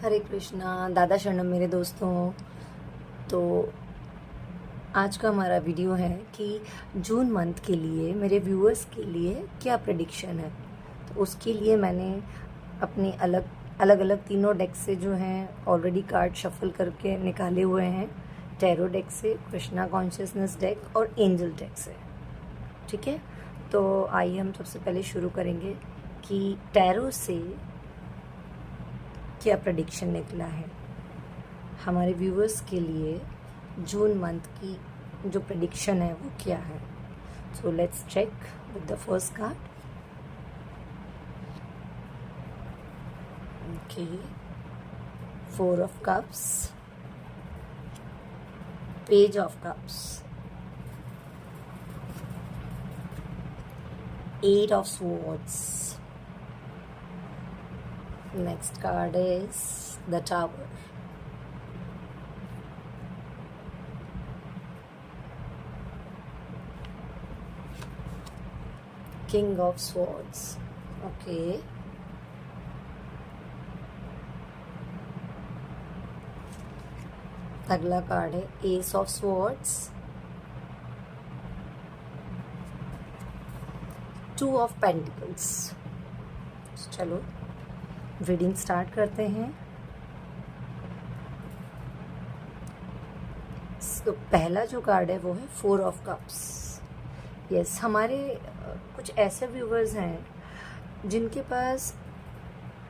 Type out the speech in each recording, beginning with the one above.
हरे कृष्णा, दादा शरणम मेरे दोस्तों। तो आज का हमारा वीडियो है कि जून मंथ के लिए मेरे व्यूअर्स के लिए क्या प्रेडिक्शन है। तो उसके लिए मैंने अपनी अलग अलग तीनों डेक से जो हैं ऑलरेडी कार्ड शफल करके निकाले हुए हैं। टैरो डेक से, कृष्णा कॉन्शियसनेस डेक और एंजल डेक से। ठीक है, तो आइए हम सबसे पहले शुरू करेंगे कि टैरो से क्या प्रेडिक्शन निकला है हमारे व्यूअर्स के लिए। जून मंथ की जो प्रेडिक्शन है वो क्या है। So let's check with the first card. Okay, 4 of cups, page of cups, 8 of swords. Next card is the Tower. King of Swords. Okay. अगला कार्ड है Ace of Swords, 2 of Pentacles. चलो reading start करते हैं। तो पहला जो card है वो है 4 ऑफ कप्स। यस, हमारे कुछ ऐसे व्यूवर्स हैं जिनके पास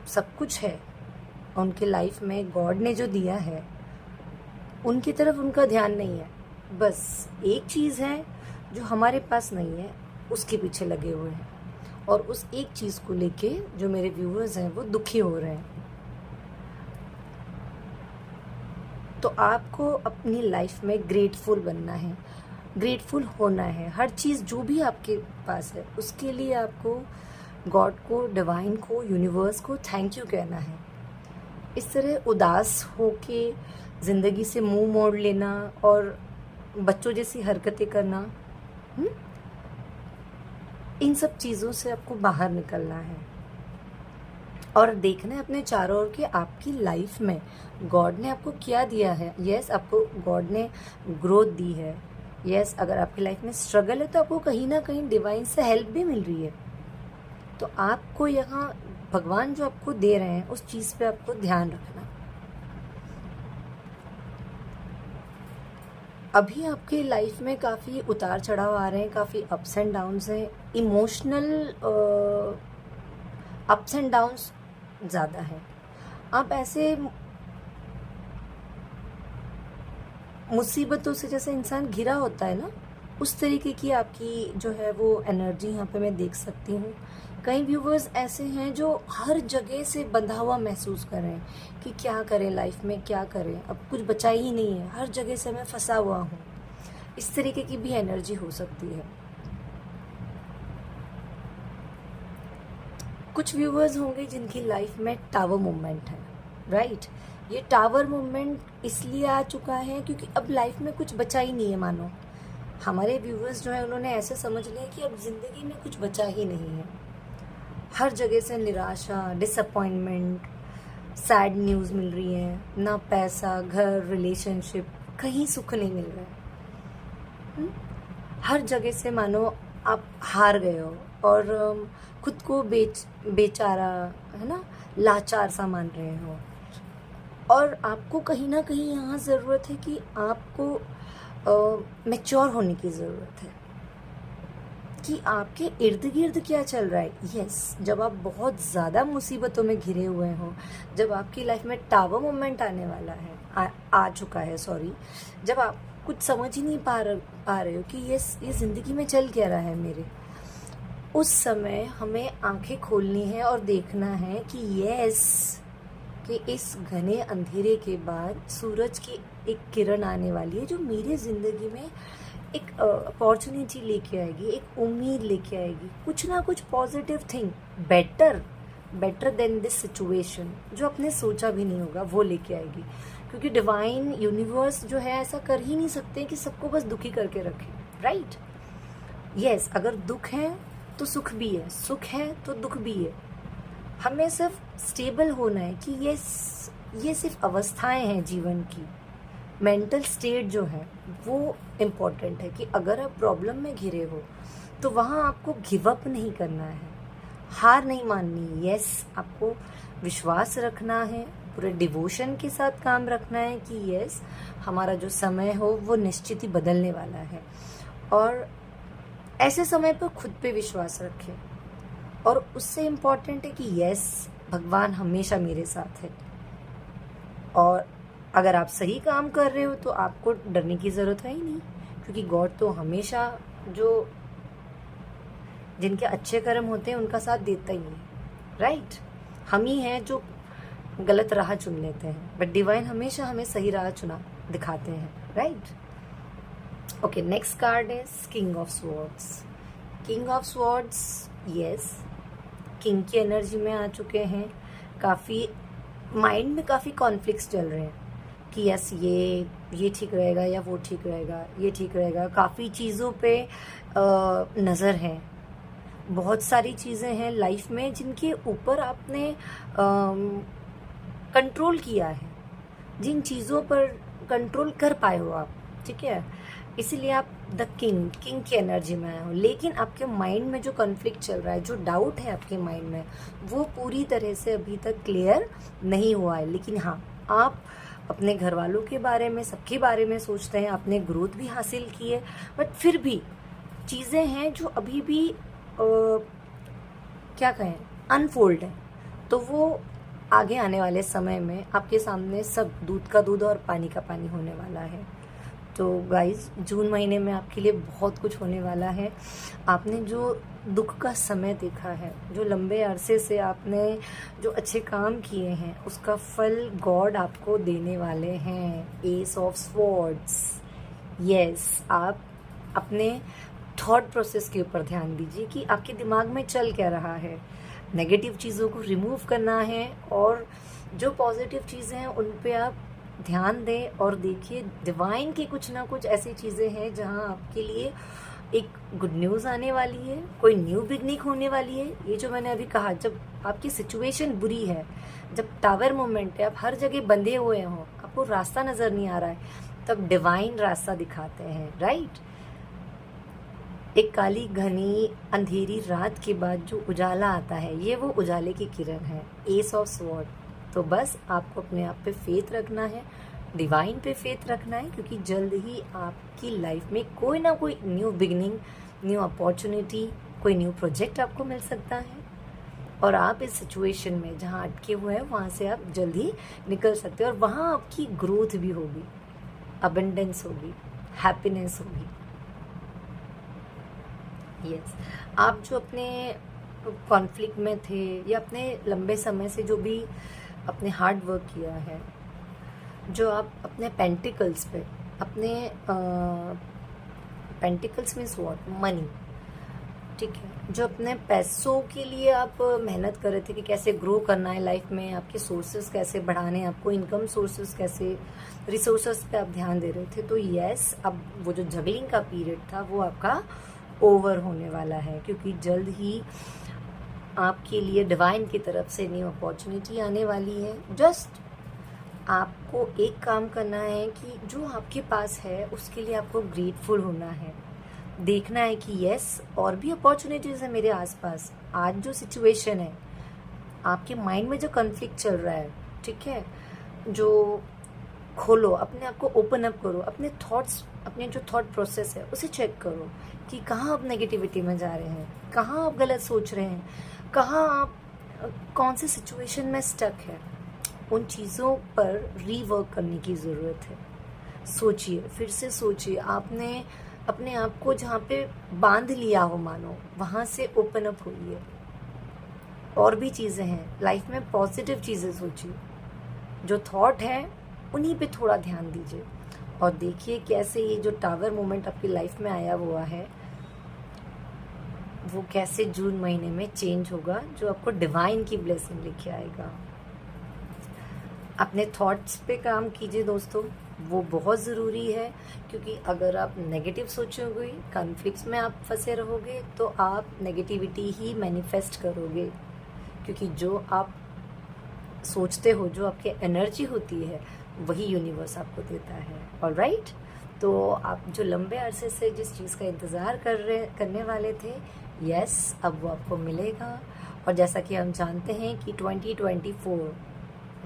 सब कुछ है, उनके लाइफ में गॉड ने जो दिया है उनकी तरफ उनका ध्यान नहीं है। बस एक चीज़ है जो हमारे पास नहीं है, उसके पीछे लगे हुए हैं, और उस एक चीज़ को लेके जो मेरे व्यूअर्स हैं वो दुखी हो रहे हैं। तो आपको अपनी लाइफ में ग्रेटफुल बनना है, ग्रेटफुल होना है। हर चीज़ जो भी आपके पास है उसके लिए आपको गॉड को, डिवाइन को, यूनिवर्स को थैंक यू कहना है। इस तरह उदास होके ज़िंदगी से मुंह मोड़ लेना और बच्चों जैसी हरकतें करना, इन सब चीज़ों से आपको बाहर निकलना है और देखना है अपने चारों ओर कि आपकी लाइफ में गॉड ने आपको क्या दिया है। यस, आपको गॉड ने ग्रोथ दी है। यस, अगर आपकी लाइफ में स्ट्रगल है तो आपको कहीं ना कहीं डिवाइन से हेल्प भी मिल रही है। तो आपको यहाँ भगवान जो आपको दे रहे हैं उस चीज़ पे आपको ध्यान रखना। अभी आपके लाइफ में काफ़ी उतार चढ़ाव आ रहे हैं, काफ़ी अप्स एंड डाउन्स हैं, इमोशनल अप्स एंड डाउन्स ज़्यादा हैं। आप ऐसे मुसीबतों से जैसे इंसान घिरा होता है ना, उस तरीके की आपकी जो है वो एनर्जी यहाँ पे मैं देख सकती हूँ। कई व्यूवर्स ऐसे हैं जो हर जगह से बंधा हुआ महसूस कर रहे हैं कि क्या करें लाइफ में, क्या करें, अब कुछ बचा ही नहीं है, हर जगह से मैं फंसा हुआ हूँ। इस तरीके की भी एनर्जी हो सकती है। कुछ व्यूवर्स होंगे जिनकी लाइफ में टावर मूवमेंट है, राइट। ये टावर मूवमेंट इसलिए आ चुका है क्योंकि अब लाइफ में कुछ बचा ही नहीं है। मानो हमारे व्यूवर्स जो है उन्होंने ऐसे समझ लिया कि अब ज़िंदगी में कुछ बचा ही नहीं है। हर जगह से निराशा, डिसअपॉइंटमेंट, सैड न्यूज़ मिल रही है। ना पैसा, घर, रिलेशनशिप, कहीं सुख नहीं मिल रहा है। हर जगह से मानो आप हार गए हो और खुद को बेचारा, है ना, लाचार सा मान रहे हो। और आपको कहीं ना कहीं यहाँ ज़रूरत है कि आपको मैच्योर होने की ज़रूरत है कि आपके इर्द गिर्द क्या चल रहा है। यस, जब आप बहुत ज़्यादा मुसीबतों में घिरे हुए हो, जब आपकी लाइफ में टावर मोमेंट आने वाला है, आ चुका है, सॉरी, जब आप कुछ समझ ही नहीं पा रहे हो कि ये ज़िंदगी में चल क्या रहा है मेरे, उस समय हमें आंखें खोलनी है और देखना है कि यस, कि इस घने अंधेरे के बाद सूरज की एक किरण आने वाली है जो मेरी ज़िंदगी में एक अपॉर्चुनिटी लेके आएगी, एक उम्मीद लेके आएगी, कुछ ना कुछ positive thing, better than this situation, जो आपने सोचा भी नहीं होगा वो लेके आएगी। क्योंकि डिवाइन यूनिवर्स जो है ऐसा कर ही नहीं सकते कि सबको बस दुखी करके रखें, राइट। यस, अगर दुख है तो सुख भी है, सुख है तो दुख भी है। हमें सिर्फ स्टेबल होना है कि ये सिर्फ अवस्थाएं हैं जीवन की। मेंटल स्टेट जो है वो इम्पोर्टेंट है कि अगर आप प्रॉब्लम में घिरे हो तो वहाँ आपको गिव अप नहीं करना है, हार नहीं माननी। यस, आपको विश्वास रखना है, पूरे डिवोशन के साथ काम रखना है कि यस, हमारा जो समय हो वो निश्चित ही बदलने वाला है। और ऐसे समय पर खुद पे विश्वास रखें। और उससे इम्पॉर्टेंट है कि यस, भगवान हमेशा मेरे साथ है। और अगर आप सही काम कर रहे हो तो आपको डरने की ज़रूरत है ही नहीं, क्योंकि गॉड तो हमेशा जो जिनके अच्छे कर्म होते हैं उनका साथ देता ही है, राइट। हम ही हैं जो गलत राह चुन लेते हैं, बट डिवाइन हमेशा हमें सही राह चुना दिखाते हैं, right. Okay, next card is king of swords. King of swords, yes, king की एनर्जी में आ चुके हैं। काफ़ी माइंड में काफ़ी कॉन्फ्लिक्ट्स चल रहे हैं कि यस, ये ठीक रहेगा या वो ठीक रहेगा, ये ठीक रहेगा। काफ़ी चीज़ों पे नज़र है। बहुत सारी चीज़ें हैं लाइफ में जिनके ऊपर आपने कंट्रोल किया है, जिन चीज़ों पर कंट्रोल कर पाए हो आप, ठीक है। इसीलिए आप द किंग की एनर्जी में आए हो। लेकिन आपके माइंड में जो कॉन्फ्लिक्ट चल रहा है, जो डाउट है आपके माइंड में, वो पूरी तरह से अभी तक क्लियर नहीं हुआ है। लेकिन हाँ, आप अपने घर वालों के बारे में, सबके बारे में सोचते हैं, आपने ग्रोथ भी हासिल की है, बट फिर भी चीज़ें हैं जो अभी भी क्या कहें, अनफोल्ड है। तो वो आगे आने वाले समय में आपके सामने सब दूध का दूध और पानी का पानी होने वाला है। तो गाइज, जून महीने में आपके लिए बहुत कुछ होने वाला है। आपने जो दुख का समय देखा है, जो लंबे अरसे से आपने जो अच्छे काम किए हैं, उसका फल गॉड आपको देने वाले हैं। S of swords. यस, आप अपने थॉट प्रोसेस के ऊपर ध्यान दीजिए कि आपके दिमाग में चल क्या रहा है। नेगेटिव चीज़ों को रिमूव करना है और जो पॉजिटिव चीज़ें हैं उन पे आप ध्यान दें। और देखिए, डिवाइन की कुछ ना कुछ ऐसी चीज़ें हैं जहां आपके लिए एक गुड न्यूज़ आने वाली है, कोई न्यू बिगनिंग होने वाली है। ये जो मैंने अभी कहा, जब आपकी सिचुएशन बुरी है, जब टावर मोमेंट है, आप हर जगह बंधे हुए हों, आपको रास्ता नज़र नहीं आ रहा है, तब डिवाइन रास्ता दिखाते हैं, राइट। एक काली घनी अंधेरी रात के बाद जो उजाला आता है, ये वो उजाले की किरण है, एस ऑफ स्वॉर्ड। तो बस आपको अपने आप पे फेथ रखना है, डिवाइन पे फेथ रखना है, क्योंकि जल्द ही आपकी लाइफ में कोई ना कोई न्यू बिगनिंग, न्यू अपॉर्चुनिटी, कोई न्यू प्रोजेक्ट आपको मिल सकता है। और आप इस सिचुएशन में जहाँ अटके हुए हैं वहाँ से आप जल्द ही निकल सकते हैं। और वहाँ आपकी ग्रोथ भी होगी, अबंडेंस होगी, हैप्पीनेस होगी। यस, आप जो अपने कॉन्फ्लिक्ट में थे या अपने लंबे समय से जो भी अपने हार्ड वर्क किया है, जो आप अपने पेंटिकल्स पे, अपने पेंटिकल्स मीन्स व्हाट, मनी, ठीक है, जो अपने पैसों के लिए आप मेहनत कर रहे थे कि कैसे ग्रो करना है लाइफ में, आपके सोर्सेज कैसे बढ़ाने हैं, आपको इनकम सोर्सेज कैसे, रिसोर्सेज पे आप ध्यान दे रहे थे। तो यस, अब वो जो जगलिंग का पीरियड था वो आपका ओवर होने वाला है, क्योंकि जल्द ही आपके लिए डिवाइन की तरफ से न्यू अपॉर्चुनिटी आने वाली है। जस्ट आपको एक काम करना है कि जो आपके पास है उसके लिए आपको ग्रेटफुल होना है, देखना है कि यस, और भी अपॉर्चुनिटीज़ है मेरे आसपास। आज जो सिचुएशन है, आपके माइंड में जो कॉन्फ्लिक्ट चल रहा है, ठीक है, जो खोलो, अपने आप को ओपन अप करो, अपने थॉट्स, अपने जो थॉट प्रोसेस है उसे चेक करो कि कहाँ आप नेगेटिविटी में जा रहे हैं, कहाँ आप गलत सोच रहे हैं, कहाँ आप कौन से सिचुएशन में स्टक है। उन चीज़ों पर रीवर्क करने की ज़रूरत है। सोचिए, फिर से सोचिए, आपने अपने आप को जहाँ पे बांध लिया हो मानो, वहाँ से ओपन अप होइए। और भी चीज़ें हैं लाइफ में, पॉजिटिव चीज़ें सोचिए, जो थॉट है उन्हीं पे थोड़ा ध्यान दीजिए। और देखिए कैसे ये जो टावर मोमेंट आपकी लाइफ में आया हुआ है वो कैसे जून महीने में चेंज होगा, जो आपको डिवाइन की ब्लेसिंग लेके आएगा। अपने थॉट्स पे काम कीजिए दोस्तों, वो बहुत ज़रूरी है, क्योंकि अगर आप नेगेटिव सोचोगे, कॉन्फ्लिक्ट्स में आप फंसे रहोगे, तो आप नेगेटिविटी ही मैनिफेस्ट करोगे। क्योंकि जो आप सोचते हो, जो आपकी एनर्जी होती है, वही यूनिवर्स आपको देता है। ऑलराइट, तो आप जो लंबे अरसे से जिस चीज़ का इंतज़ार करने वाले थे, यस, अब वो आपको मिलेगा। और जैसा कि हम जानते हैं कि 2024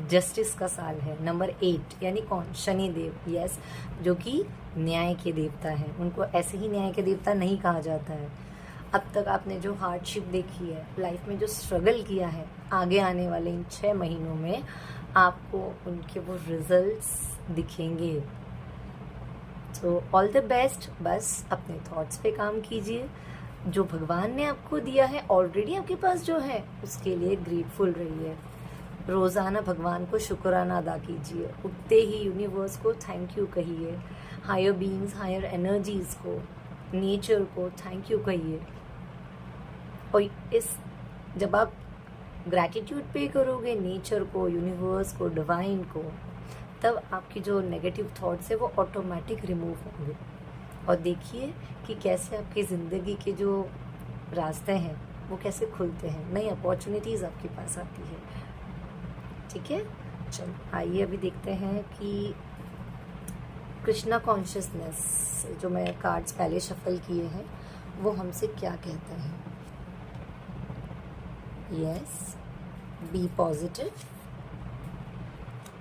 जस्टिस का साल है, नंबर 8, यानी कौन? शनि देव, यस, जो कि न्याय के देवता हैं। उनको ऐसे ही न्याय के देवता नहीं कहा जाता है। अब तक आपने जो हार्डशिप देखी है, लाइफ में जो स्ट्रगल किया है, आगे आने वाले इन 6 महीनों में आपको उनके वो रिजल्ट्स दिखेंगे। तो ऑल द बेस्ट। बस अपने थॉट्स पे काम कीजिए। जो भगवान ने आपको दिया है ऑलरेडी आपके पास जो है, उसके लिए ग्रेटफुल रहिए। रोज़ाना भगवान को शुक्राना अदा कीजिए। उठते ही यूनिवर्स को थैंक यू कहिए, हायर बीइंग्स, हायर एनर्जीज को, नेचर को थैंक यू कहिए। और इस जब आप ग्रैटिट्यूड पे करोगे नेचर को, यूनिवर्स को, डिवाइन को, तब आपकी जो नेगेटिव थॉट्स है वो ऑटोमेटिक रिमूव होंगे। और देखिए कि कैसे आपकी ज़िंदगी के जो रास्ते हैं वो कैसे खुलते हैं, नई अपॉर्चुनिटीज़ आपके पास आती है। ठीक है, चलो आइए अभी देखते हैं कि कृष्णा कॉन्शियसनेस जो मैं कार्ड्स पहले शफल किए हैं वो हमसे क्या कहते हैं। Yes, be positive,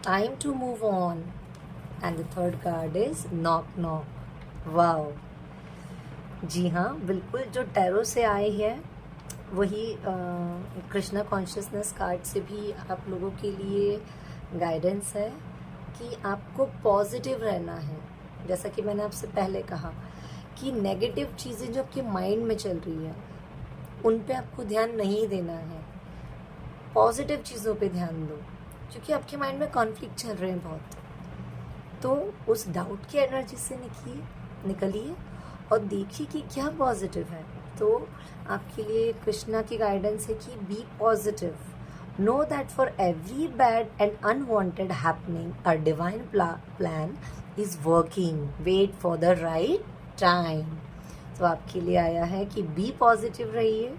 time to move on, and the third card is knock knock. Wow, जी हाँ, बिल्कुल जो टैरो से आई है वही कृष्णा कॉन्शियसनेस कार्ड से भी आप लोगों के लिए गाइडेंस है कि आपको पॉजिटिव रहना है। जैसा कि मैंने आपसे पहले कहा कि नेगेटिव चीज़ें जो आपके माइंड में चल रही है उन पे आपको ध्यान नहीं देना है, पॉजिटिव चीज़ों पे ध्यान दो, क्योंकि आपके माइंड में कॉन्फ्लिक्ट चल रहे हैं बहुत। तो उस डाउट की एनर्जी से निकलिए और देखिए कि क्या पॉजिटिव है। तो आपके लिए कृष्णा की गाइडेंस है कि be positive, know that for every bad and unwanted happening a divine plan is working, wait for the right time. तो आपके लिए आया है कि बी पॉजिटिव रहिए,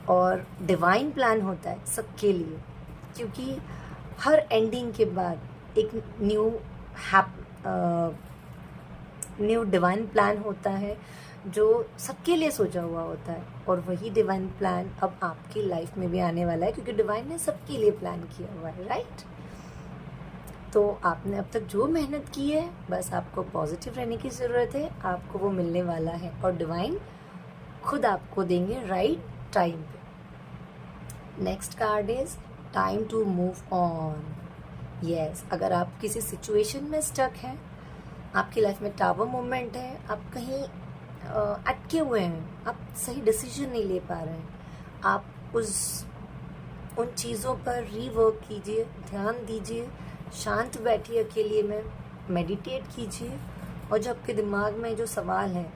और डिवाइन प्लान होता है सबके लिए, क्योंकि हर एंडिंग के बाद एक न्यू डिवाइन प्लान होता है जो सबके लिए सोचा हुआ होता है। और वही डिवाइन प्लान अब आपकी लाइफ में भी आने वाला है, क्योंकि डिवाइन ने सबके लिए प्लान किया हुआ है, राइट। तो आपने अब तक जो मेहनत की है, बस आपको पॉजिटिव रहने की ज़रूरत है, आपको वो मिलने वाला है, और डिवाइन खुद आपको देंगे राइट टाइम पे। Next card is time to move on. Yes, अगर आप किसी सिचुएशन में स्टक हैं, आपकी लाइफ में टावर मूवमेंट है, आप कहीं अटके हुए हैं, आप सही डिसीजन नहीं ले पा रहे हैं, आप उन चीज़ों पर रीवर्क कीजिए, ध्यान दीजिए, शांत बैठिए अकेले में, मेडिटेट कीजिए, और जो आपके दिमाग में जो सवाल है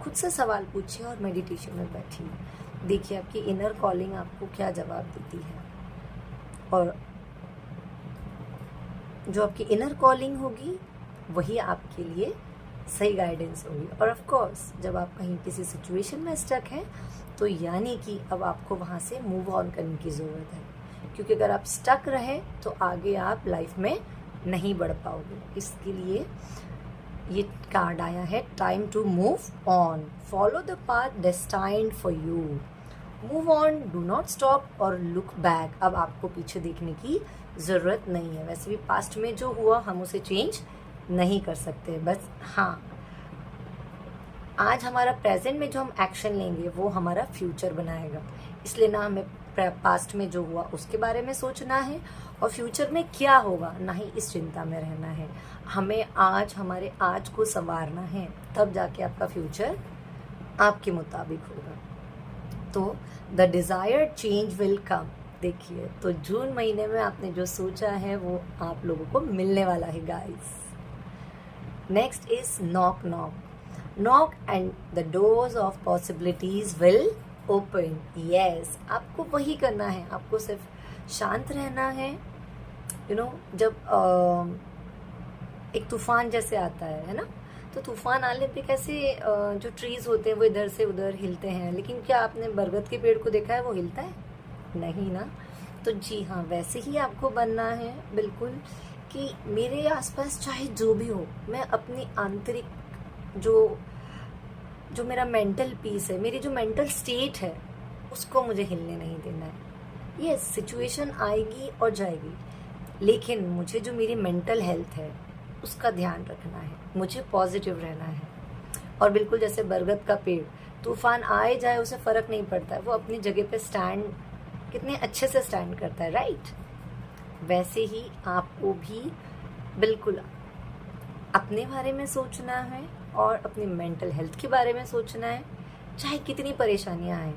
खुद से सवाल पूछिए और मेडिटेशन में बैठिए। देखिए आपकी इनर कॉलिंग आपको क्या जवाब देती है, और जो आपकी इनर कॉलिंग होगी वही आपके लिए सही गाइडेंस होगी। और ऑफ कोर्स जब आप कहीं किसी सिचुएशन में स्टक हैं तो यानी कि अब आपको वहाँ से मूव ऑन करने की ज़रूरत है, क्योंकि अगर आप स्टक रहें तो आगे आप लाइफ में नहीं बढ़ पाओगे। इसके लिए ये कार्ड आया है time to move on, follow the path destined for you, move on, do not stop और लुक बैक। अब आपको पीछे देखने की ज़रूरत नहीं है। वैसे भी पास्ट में जो हुआ हम उसे चेंज नहीं कर सकते, बस हाँ आज हमारा प्रेजेंट में जो हम एक्शन लेंगे वो हमारा फ्यूचर बनाएगा। इसलिए ना हमें पास्ट में जो हुआ उसके बारे में सोचना है, और फ्यूचर में क्या होगा ना ही इस चिंता में रहना है। हमें आज हमारे आज को संवारना है, तब जाके आपका फ्यूचर आपके मुताबिक होगा। तो the desired change will come. देखिए, तो जून महीने में आपने जो सोचा है वो आप लोगों को मिलने वाला है guys. Next is knock knock, knock and the doors of possibilities will open. Yes, आपको वही करना है, आपको सिर्फ शांत रहना है। जब एक तूफान जैसे आता है ना, तो तूफान आने पे कैसे जो ट्रीज होते हैं वो इधर से उधर हिलते हैं, लेकिन क्या आपने बरगद के पेड़ को देखा है वो हिलता है? नहीं ना। तो जी हाँ, वैसे ही आपको बनना है बिल्कुल, कि मेरे आसपास चाहे जो भी हो, मैं अपनी आंतरिक जो जो मेरा मेंटल पीस है, मेरी जो मेंटल स्टेट है, उसको मुझे हिलने नहीं देना है। ये सिचुएशन आएगी और जाएगी, लेकिन मुझे जो मेरी मेंटल हेल्थ है उसका ध्यान रखना है, मुझे पॉजिटिव रहना है। और बिल्कुल जैसे बरगद का पेड़, तूफान आए जाए उसे फ़र्क नहीं पड़ता है, वो अपनी जगह पे स्टैंड कितने अच्छे से स्टैंड करता है, राइट। वैसे ही आपको भी बिल्कुल अपने बारे में सोचना है और अपनी मेंटल हेल्थ के बारे में सोचना है, चाहे कितनी परेशानियां आए।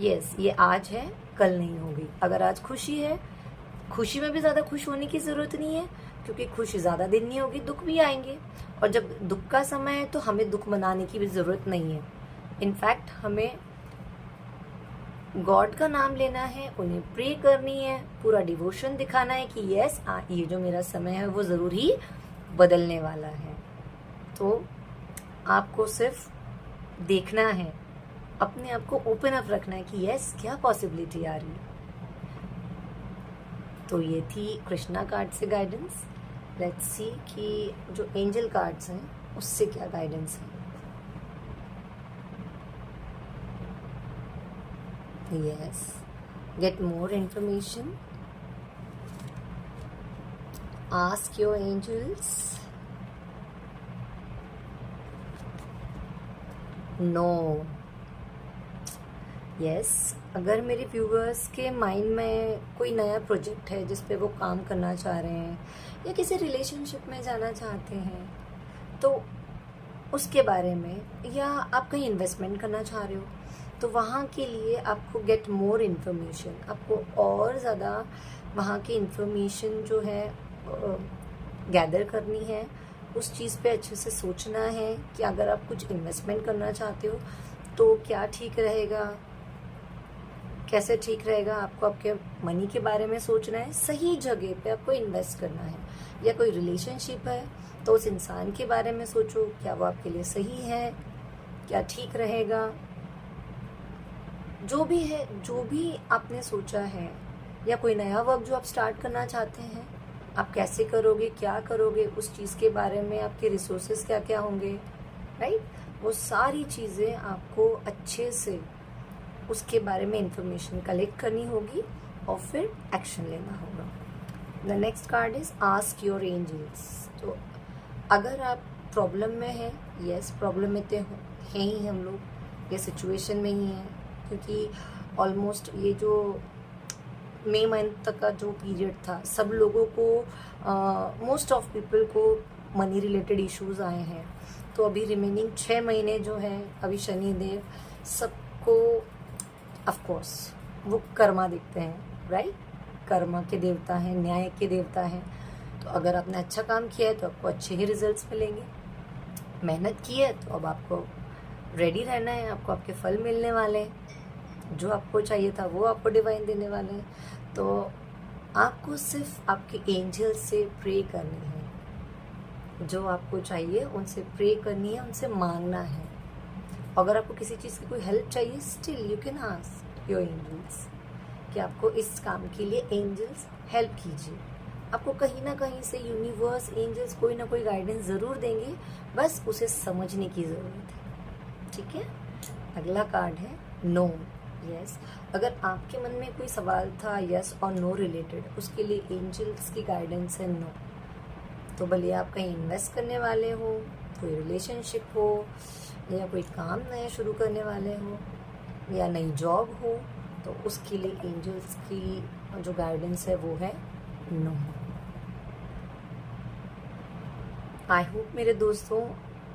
यस, ये आज है, कल नहीं होगी। अगर आज खुशी है, खुशी में भी ज़्यादा खुश होने की ज़रूरत नहीं है, क्योंकि खुशी ज़्यादा दिन नहीं होगी, दुख भी आएंगे। और जब दुख का समय है तो हमें दुख मनाने की भी ज़रूरत नहीं है। इनफैक्ट हमें गॉड का नाम लेना है, उन्हें प्रे करनी है, पूरा डिवोशन दिखाना है कि यस, ये जो मेरा समय है वो ज़रूर ही बदलने वाला है। तो आपको सिर्फ देखना है, अपने आप को ओपन अप रखना है कि यस, क्या पॉसिबिलिटी आ रही है। तो ये थी कृष्णा कार्ड से गाइडेंस। लेट्स सी कि जो एंजल कार्ड्स हैं उससे क्या गाइडेंस है। Yes, get more information. Ask your angels. No. Yes, अगर मेरे व्यूवर्स के माइंड में कोई नया प्रोजेक्ट है जिस पे वो काम करना चाह रहे हैं, या किसी रिलेशनशिप में जाना चाहते हैं, तो उसके बारे में, या आप कहीं इन्वेस्टमेंट करना चाह रहे हो, तो वहाँ के लिए आपको गेट मोर इन्फॉर्मेशन, आपको और ज़्यादा वहाँ की इन्फॉर्मेशन जो है गैदर करनी है। उस चीज़ पे अच्छे से सोचना है कि अगर आप कुछ इन्वेस्टमेंट करना चाहते हो तो क्या ठीक रहेगा, कैसे ठीक रहेगा। आपको आपके मनी के बारे में सोचना है, सही जगह पे आपको इन्वेस्ट करना है। या कोई रिलेशनशिप है तो उस इंसान के बारे में सोचो, क्या वो आपके लिए सही है, क्या ठीक रहेगा। जो भी है, जो भी आपने सोचा है, या कोई नया वर्क जो आप स्टार्ट करना चाहते हैं, आप कैसे करोगे, क्या करोगे, उस चीज़ के बारे में आपके रिसोर्सेज क्या क्या होंगे, राइट। वो सारी चीज़ें आपको अच्छे से उसके बारे में इंफॉर्मेशन कलेक्ट करनी होगी और फिर एक्शन लेना होगा। The next card is ask your angels. तो अगर आप प्रॉब्लम में हैं, यस, प्रॉब्लम में तो हैं ही हम लोग, ये सिचुएशन में ही हैं, क्योंकि ऑलमोस्ट ये जो मई मंथ तक का जो पीरियड था, सब लोगों को, मोस्ट ऑफ पीपल को मनी रिलेटेड इश्यूज आए हैं। तो अभी रिमेनिंग 6 महीने जो हैं, अभी शनिदेव सबको ऑफ कोर्स वो कर्मा देखते हैं, राइट। कर्मा के देवता हैं, न्याय के देवता हैं। तो अगर आपने अच्छा काम किया है तो आपको अच्छे ही रिजल्ट्स मिलेंगे। मेहनत की है तो अब आपको रेडी रहना है, आपको आपके फल मिलने वाले हैं। जो आपको चाहिए था वो आपको डिवाइन देने वाले हैं। तो आपको सिर्फ आपके एंजल से प्रे करनी है, जो आपको चाहिए उनसे प्रे करनी है, उनसे मांगना है। अगर आपको किसी चीज़ की कोई हेल्प चाहिए, still you can ask your angels कि आपको इस काम के लिए एंजल्स हेल्प कीजिए। आपको कहीं ना कहीं से यूनिवर्स, एंजल्स कोई ना कोई गाइडेंस ज़रूर देंगे, बस उसे समझने की ज़रूरत है, ठीक है। अगला कार्ड है नो। यस, अगर आपके मन में कोई सवाल था यस और नो रिलेटेड, उसके लिए एंजल्स की गाइडेंस है नो। तो भले आप कहीं इन्वेस्ट करने वाले हो, कोई रिलेशनशिप हो, या कोई काम नया शुरू करने वाले हो, या नई जॉब हो, तो उसके लिए एंजल्स की जो गाइडेंस है वो है नो। आई होप मेरे दोस्तों,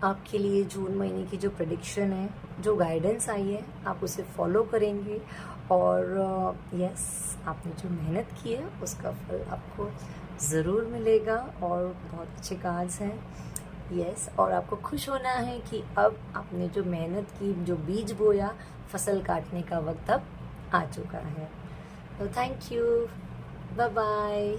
आपके लिए जून महीने की जो प्रेडिक्शन है, जो गाइडेंस आई है, आप उसे फॉलो करेंगे। और यस, आपने जो मेहनत की है उसका फल आपको ज़रूर मिलेगा, और बहुत अच्छे कार्ड्स हैं। यस, और आपको खुश होना है कि अब आपने जो मेहनत की, जो बीज बोया, फसल काटने का वक्त अब आ चुका है। तो थैंक यू, बाय बाय।